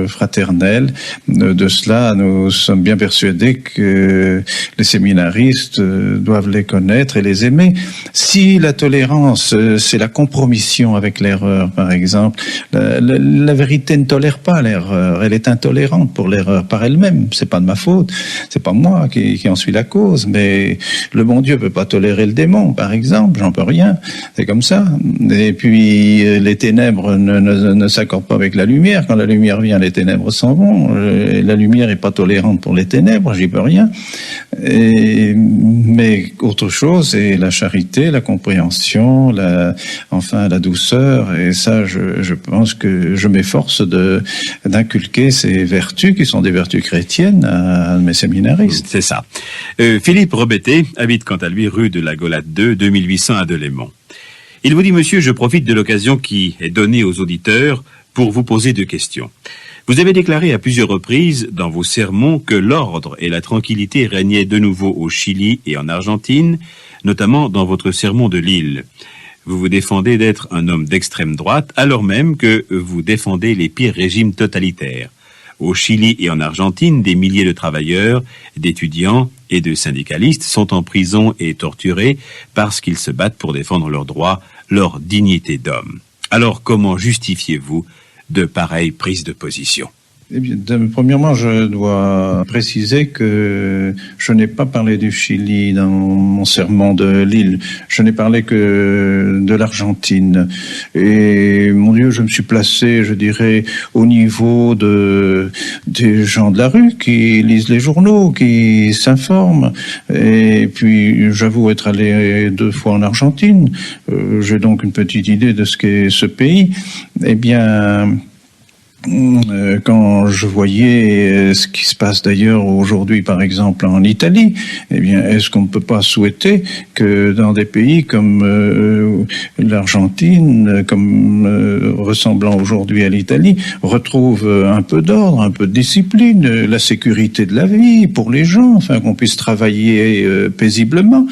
fraternel, de cela, nous sommes bien persuadés que les séminaristes doivent les connaître et les aimer. Si la tolérance, c'est la compromission avec l'erreur, par exemple, la vérité ne tolère pas l'erreur, elle est intolérante pour l'erreur par elle-même. C'est pas de ma faute, c'est pas moi qui en suis la cause, mais le bon Dieu peut pas tolérer le démon, par exemple, j'en peux rien, c'est comme ça. Et puis les ténèbres ne s'accordent pas avec la lumière, quand la lumière vient, les ténèbres s'en vont, la lumière est pas tolérante pour les ténèbres, j'y peux rien. Mais autre chose, c'est la charité, la compréhension, la douceur, et ça, je pense que je m'efforce d'inculquer ces vertus qui sont des vertus chrétiennes à mes séminaristes. C'est ça. Philippe Robetté habite quant à lui rue de la Golate 2, 2800 à Delémont. Il vous dit, monsieur, je profite de l'occasion qui est donnée aux auditeurs pour vous poser 2 questions. Vous avez déclaré à plusieurs reprises dans vos sermons que l'ordre et la tranquillité régnaient de nouveau au Chili et en Argentine, notamment dans votre sermon de Lille. Vous vous défendez d'être un homme d'extrême droite, alors même que vous défendez les pires régimes totalitaires. Au Chili et en Argentine, des milliers de travailleurs, d'étudiants et de syndicalistes sont en prison et torturés parce qu'ils se battent pour défendre leurs droits, leur dignité d'homme. Alors, comment justifiez-vous de pareilles prises de position? Eh bien, premièrement, je dois préciser que je n'ai pas parlé du Chili dans mon sermon de Lille. Je n'ai parlé que de l'Argentine. Et mon Dieu, je me suis placé, je dirais, au niveau des gens de la rue qui lisent les journaux, qui s'informent. Et puis, j'avoue être allé 2 fois en Argentine. J'ai donc une petite idée de ce qu'est ce pays. Eh bien, quand je voyais ce qui se passe d'ailleurs aujourd'hui, par exemple en Italie, eh bien, est-ce qu'on ne peut pas souhaiter que dans des pays comme l'Argentine, comme ressemblant aujourd'hui à l'Italie, retrouve un peu d'ordre, un peu de discipline, la sécurité de la vie pour les gens, enfin qu'on puisse travailler paisiblement.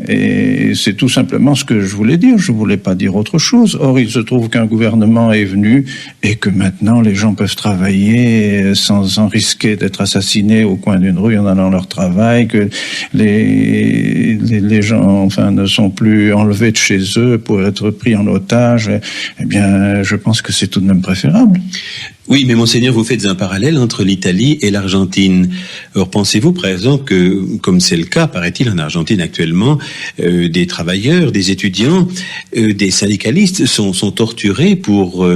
Et c'est tout simplement ce que je voulais dire. Je voulais pas dire autre chose. Or, il se trouve qu'un gouvernement est venu et que maintenant les gens peuvent travailler sans risquer d'être assassinés au coin d'une rue en allant à leur travail, que les gens ne sont plus enlevés de chez eux pour être pris en otage. Eh bien, je pense que c'est tout de même préférable. Oui, mais Monseigneur, vous faites un parallèle entre l'Italie et l'Argentine. Or, pensez-vous, par exemple, que, comme c'est le cas, paraît-il, en Argentine actuellement, des travailleurs, des étudiants, des syndicalistes sont torturés pour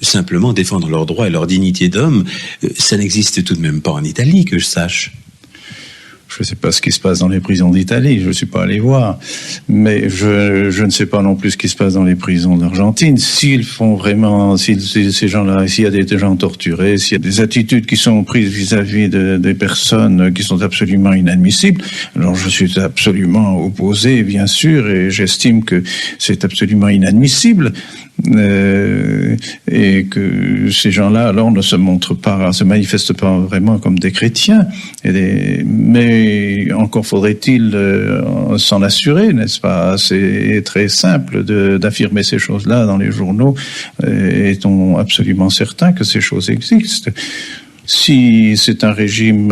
simplement défendre leurs droits et leur dignité d'homme? Ça n'existe tout de même pas en Italie, que je sache. Je ne sais pas ce qui se passe dans les prisons d'Italie, je ne suis pas allé voir. Mais je ne sais pas non plus ce qui se passe dans les prisons d'Argentine. S'ils font vraiment, si ces gens-là, s'il y a des gens torturés, s'il y a des attitudes qui sont prises vis-à-vis des personnes qui sont absolument inadmissibles, alors je suis absolument opposé, bien sûr, et j'estime que c'est absolument inadmissible. Et que ces gens-là, alors, ne se manifestent pas vraiment comme des chrétiens. Mais encore faudrait-il s'en assurer, n'est-ce pas? C'est très simple d'affirmer ces choses-là dans les journaux. Est-on absolument certain que ces choses existent? Si c'est un régime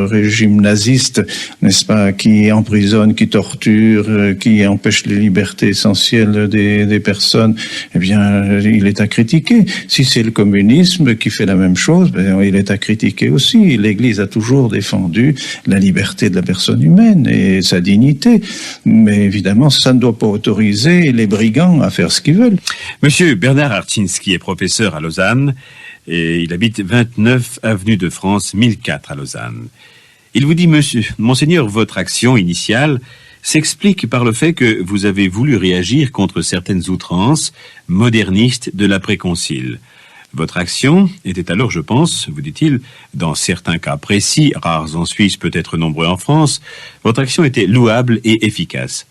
régime naziste, n'est-ce pas, qui emprisonne, qui torture, qui empêche les libertés essentielles des personnes, eh bien, il est à critiquer. Si c'est le communisme qui fait la même chose, ben, il est à critiquer aussi. L'Église a toujours défendu la liberté de la personne humaine et sa dignité. Mais évidemment, ça ne doit pas autoriser les brigands à faire ce qu'ils veulent. Monsieur Bernard Arczynski est professeur à Lausanne. Et il habite 29 avenue de France, 1004 à Lausanne. Il vous dit, Monseigneur, votre action initiale s'explique par le fait que vous avez voulu réagir contre certaines outrances modernistes de l'après-concile. Votre action était alors, je pense, vous dit-il, dans certains cas précis, rares en Suisse, peut-être nombreux en France, votre action était louable et efficace.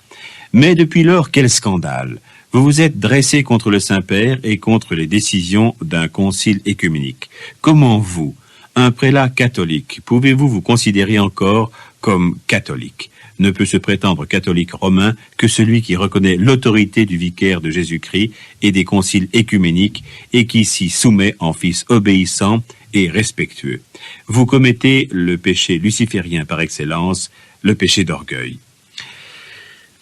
Mais depuis lors, quel scandale! Vous vous êtes dressé contre le Saint-Père et contre les décisions d'un concile œcuménique. Comment vous, un prélat catholique, pouvez-vous vous considérer encore comme catholique? Ne peut se prétendre catholique romain que celui qui reconnaît l'autorité du vicaire de Jésus-Christ et des conciles œcuméniques et qui s'y soumet en fils obéissant et respectueux. Vous commettez le péché luciférien par excellence, le péché d'orgueil.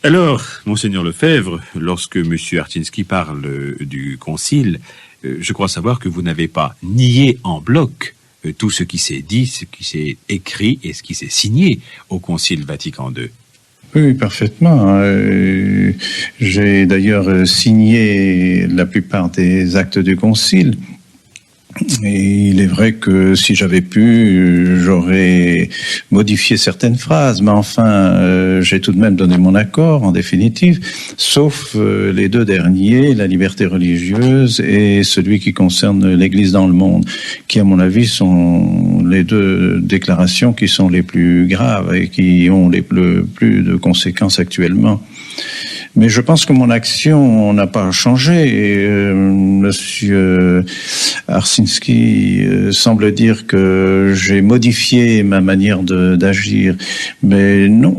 Alors, Monseigneur Lefebvre, lorsque M. Arczynski parle du concile, je crois savoir que vous n'avez pas nié en bloc tout ce qui s'est dit, ce qui s'est écrit et ce qui s'est signé au Concile Vatican II. Oui, parfaitement. J'ai d'ailleurs signé la plupart des actes du Concile. Et il est vrai que si j'avais pu, j'aurais modifié certaines phrases, mais enfin, j'ai tout de même donné mon accord, en définitive, sauf les deux derniers, la liberté religieuse et celui qui concerne l'Église dans le monde, qui, à mon avis, sont les deux déclarations qui sont les plus graves et qui ont le plus de conséquences actuellement. Mais je pense que mon action n'a pas changé. Monsieur Arczynski semble dire que j'ai modifié ma manière d'agir. Mais non,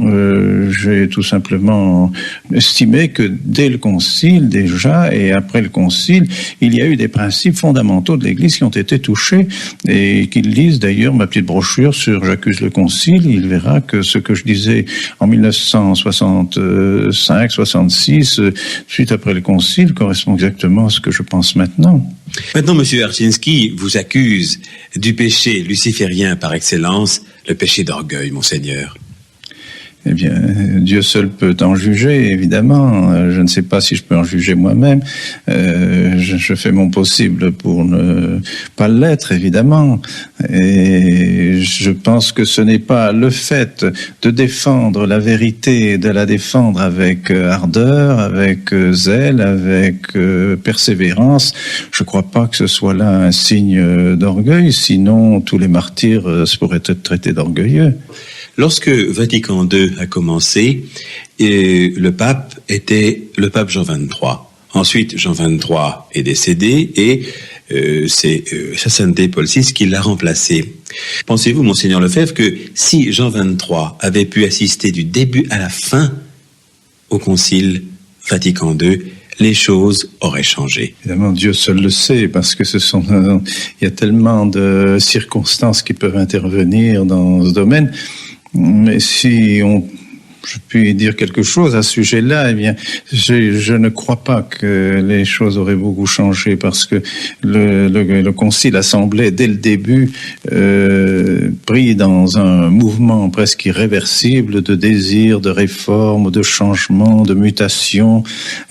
j'ai tout simplement estimé que dès le Concile déjà et après le Concile, il y a eu des principes fondamentaux de l'Église qui ont été touchés et qu'il lise d'ailleurs ma petite brochure sur J'accuse le Concile. Il verra que ce que je disais en 1965-66, suite après le Concile, correspond exactement à ce que je pense maintenant. Maintenant, M. Arczynski vous accuse du péché luciférien par excellence, le péché d'orgueil, Monseigneur. Eh bien, Dieu seul peut en juger, évidemment. Je ne sais pas si je peux en juger moi-même. Je fais mon possible pour ne pas l'être, évidemment. Et je pense que ce n'est pas le fait de défendre la vérité, de la défendre avec ardeur, avec zèle, avec persévérance. Je ne crois pas que ce soit là un signe d'orgueil, sinon tous les martyrs pourraient être traités d'orgueilleux. Lorsque Vatican II a commencé, le pape était le pape Jean XXIII. Ensuite, Jean XXIII est décédé et c'est Sa Sainteté Paul VI qui l'a remplacé. Pensez-vous, Monseigneur Lefebvre, que si Jean XXIII avait pu assister du début à la fin au Concile Vatican II, les choses auraient changé? Évidemment, Dieu seul le sait, parce que il y a tellement de circonstances qui peuvent intervenir dans ce domaine. Mais si je puis dire quelque chose à ce sujet-là, eh bien, je ne crois pas que les choses auraient beaucoup changé, parce que le Concile a semblé, dès le début, pris dans un mouvement presque irréversible de désir, de réforme, de changement, de mutation,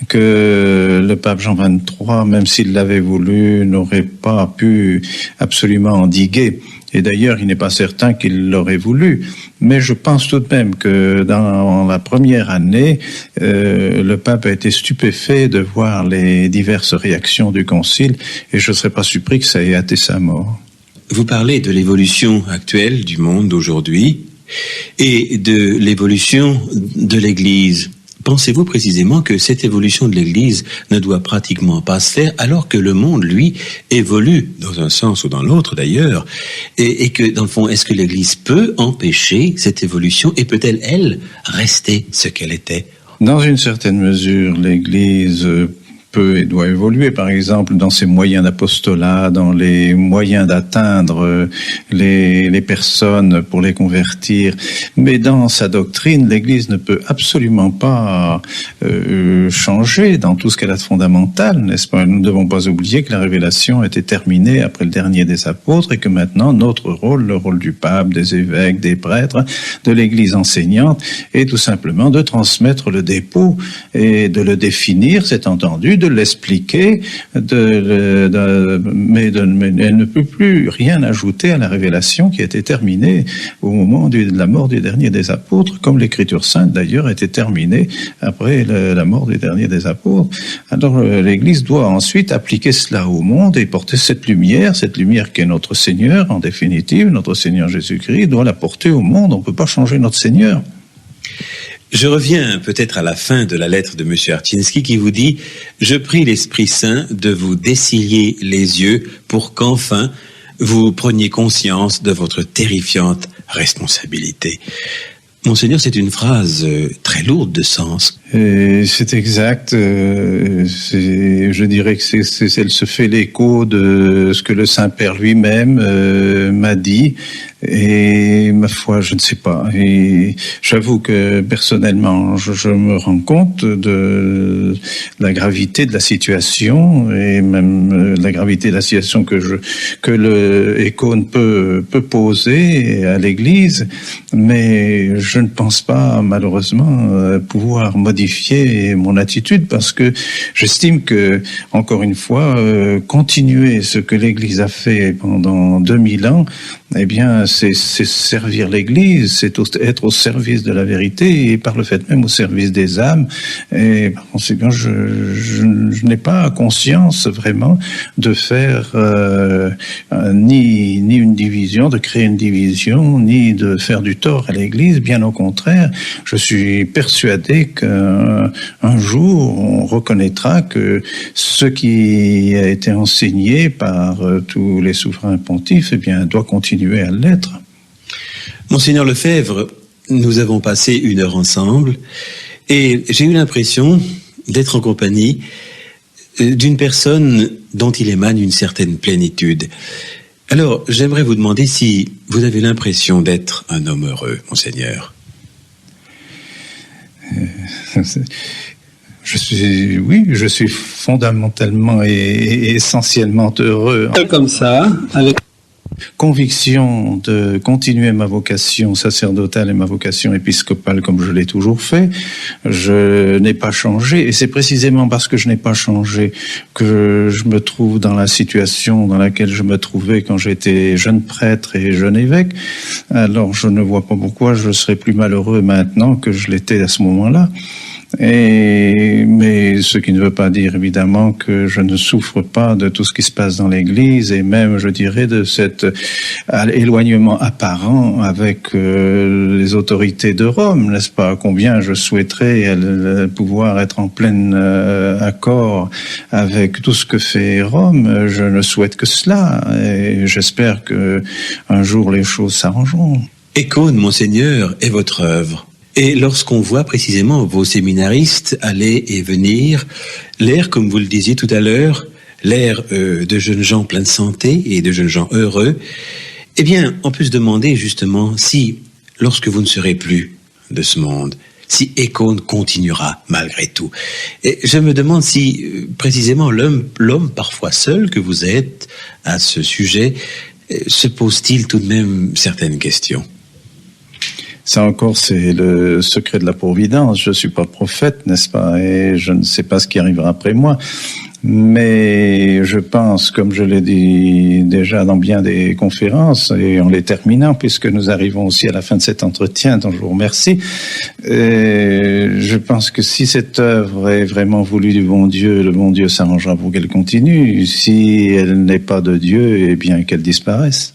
que le pape Jean XXIII, même s'il l'avait voulu, n'aurait pas pu absolument endiguer. Et d'ailleurs, il n'est pas certain qu'il l'aurait voulu. Mais je pense tout de même que dans la première année, le pape a été stupéfait de voir les diverses réactions du Concile, et je ne serais pas surpris que ça ait hâté sa mort. Vous parlez de l'évolution actuelle du monde d'aujourd'hui et de l'évolution de l'Église. Pensez-vous précisément que cette évolution de l'Église ne doit pratiquement pas se faire, alors que le monde, lui, évolue dans un sens ou dans l'autre d'ailleurs, et que, dans le fond, est-ce que l'Église peut empêcher cette évolution et peut-elle, elle, rester ce qu'elle était? Dans une certaine mesure, l'Église peut et doit évoluer, par exemple, dans ses moyens d'apostolat, dans les moyens d'atteindre les personnes pour les convertir. Mais dans sa doctrine, l'Église ne peut absolument pas changer dans tout ce qu'elle a de fondamental, n'est-ce pas? Nous ne devons pas oublier que la révélation était terminée après le dernier des apôtres et que maintenant, notre rôle, le rôle du pape, des évêques, des prêtres, de l'Église enseignante, est tout simplement de transmettre le dépôt et de le définir, c'est entendu, de l'expliquer, mais elle ne peut plus rien ajouter à la révélation qui a été terminée au moment de la mort du dernier des apôtres, comme l'Écriture sainte d'ailleurs était terminée après la mort du dernier des apôtres. Alors l'Église doit ensuite appliquer cela au monde et porter cette lumière qui est notre Seigneur, en définitive, notre Seigneur Jésus-Christ, doit la porter au monde. On ne peut pas changer notre Seigneur. Je reviens peut-être à la fin de la lettre de M. Arczynski qui vous dit « Je prie l'Esprit Saint de vous dessiller les yeux pour qu'enfin vous preniez conscience de votre terrifiante responsabilité. » Monseigneur, c'est une phrase très lourde de sens. C'est exact. Je dirais que elle se fait l'écho de ce que le Saint-Père lui-même m'a dit. Et ma foi, je ne sais pas. Et j'avoue que personnellement, je me rends compte de la gravité de la situation et même la gravité de la situation que le Ecône peut poser à l'Église. Mais je ne pense pas, malheureusement, pouvoir modifier mon attitude parce que j'estime que, encore une fois, continuer ce que l'Église a fait pendant 2000 ans, eh bien, c'est servir l'Église, c'est être au service de la vérité et par le fait même au service des âmes. Et par conséquent, je n'ai pas conscience vraiment de faire ni une division, de créer une division, ni de faire du tort à l'Église. Bien au contraire, je suis persuadé qu'un jour, on reconnaîtra que ce qui a été enseigné par tous les souverains pontifes, eh bien, doit continuer à l'être. Monseigneur Lefebvre, nous avons passé 1 heure ensemble et j'ai eu l'impression d'être en compagnie d'une personne dont il émane une certaine plénitude. Alors, j'aimerais vous demander si vous avez l'impression d'être un homme heureux, Monseigneur. Je suis fondamentalement et essentiellement heureux. Comme ça, avec conviction de continuer ma vocation sacerdotale et ma vocation épiscopale comme je l'ai toujours fait. Je n'ai pas changé et c'est précisément parce que je n'ai pas changé que je me trouve dans la situation dans laquelle je me trouvais quand j'étais jeune prêtre et jeune évêque. Alors je ne vois pas pourquoi je serais plus malheureux maintenant que je l'étais à ce moment-là. Mais ce qui ne veut pas dire évidemment que je ne souffre pas de tout ce qui se passe dans l'Église et même, je dirais, de cet éloignement apparent avec les autorités de Rome, n'est-ce pas? Combien je souhaiterais pouvoir être en plein accord avec tout ce que fait Rome. Je ne souhaite que cela et j'espère que un jour les choses s'arrangeront. Ecône, Monseigneur, est votre œuvre. Et lorsqu'on voit précisément vos séminaristes aller et venir, l'air, comme vous le disiez tout à l'heure, l'air de jeunes gens pleins de santé et de jeunes gens heureux, eh bien, on peut se demander justement si, lorsque vous ne serez plus de ce monde, si Ecône continuera malgré tout. Et je me demande si, précisément, l'homme parfois seul que vous êtes à ce sujet, se pose-t-il tout de même certaines questions? Ça encore, c'est le secret de la providence. Je suis pas prophète, n'est-ce pas? Et je ne sais pas ce qui arrivera après moi. Mais je pense, comme je l'ai dit déjà dans bien des conférences, et en les terminant, puisque nous arrivons aussi à la fin de cet entretien, dont je vous remercie, je pense que si cette œuvre est vraiment voulue du bon Dieu, le bon Dieu s'arrangera pour qu'elle continue. Si elle n'est pas de Dieu, eh bien qu'elle disparaisse.